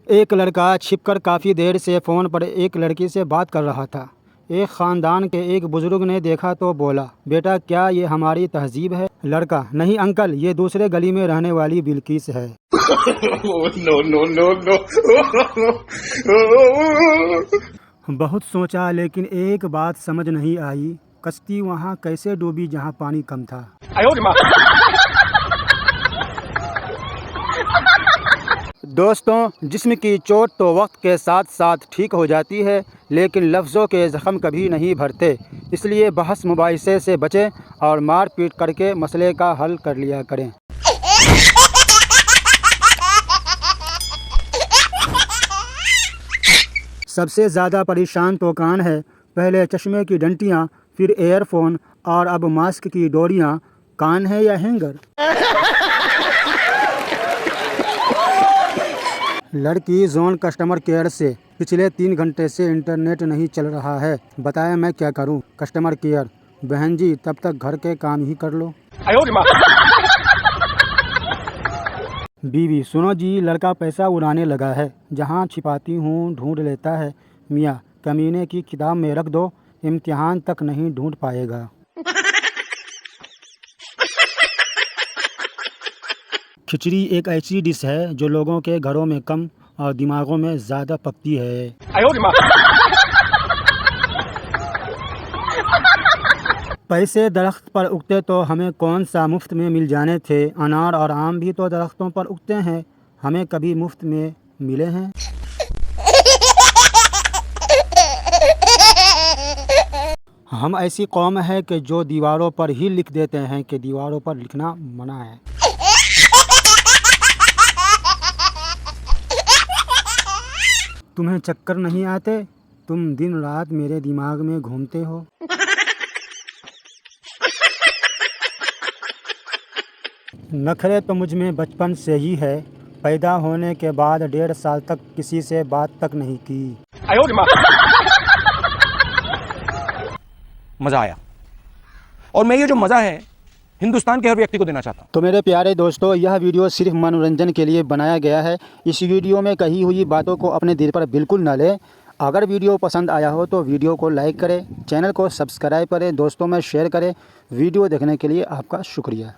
एक लड़का छिपकर काफ़ी देर से फ़ोन पर एक लड़की से बात कर रहा था। एक ख़ानदान के एक बुज़ुर्ग ने देखा तो बोला, बेटा क्या ये हमारी तहज़ीब है? लड़का, नहीं अंकल, ये दूसरे गली में रहने वाली बिल्किस है। No no no no. बहुत सोचा लेकिन एक बात समझ नहीं आई, कश्ती वहाँ कैसे डूबी जहाँ पानी कम था। दोस्तों, जिस्म की चोट तो वक्त के साथ साथ ठीक हो जाती है, लेकिन लफ्ज़ों के ज़ख़म कभी नहीं भरते। इसलिए बहस मुबाहिसे से बचें और मार पीट करके मसले का हल कर लिया करें। सबसे ज़्यादा परेशान तो कान है। पहले चश्मे की डंटियाँ, फिर एयरफोन और अब मास्क की डोरियाँ। कान है या हैंगर? लड़की जोन कस्टमर केयर से, पिछले 3 घंटे से इंटरनेट नहीं चल रहा है, बताया मैं क्या करूं? कस्टमर केयर, बहन जी तब तक घर के काम ही कर लो। बीवी, सुनो जी, लड़का पैसा उड़ाने लगा है, जहां छिपाती हूं ढूंढ लेता है। मियाँ, कमीने की किताब में रख दो, इम्तिहान तक नहीं ढूंढ पाएगा। खिचड़ी एक ऐसी डिश है जो लोगों के घरों में कम और दिमागों में ज़्यादा पकती है। पैसे दरख्त पर उगते तो हमें कौन सा मुफ्त में मिल जाने थे? अनार और आम भी तो दरख्तों पर उगते हैं, हमें कभी मुफ्त में मिले हैं? हम ऐसी कौम है कि जो दीवारों पर ही लिख देते हैं कि दीवारों पर लिखना मना है। तुम्हें चक्कर नहीं आते? तुम दिन रात मेरे दिमाग में घूमते हो। नखरे तो मुझ में बचपन से ही है, पैदा होने के बाद 1.5 साल तक किसी से बात तक नहीं की। मज़ा आया, और मैं ये जो मज़ा है हिंदुस्तान के हर व्यक्ति को देना चाहता हूँ। तो मेरे प्यारे दोस्तों, यह वीडियो सिर्फ मनोरंजन के लिए बनाया गया है। इस वीडियो में कही हुई बातों को अपने दिल पर बिल्कुल न लें। अगर वीडियो पसंद आया हो तो वीडियो को लाइक करें, चैनल को सब्सक्राइब करें, दोस्तों में शेयर करें। वीडियो देखने के लिए आपका शुक्रिया।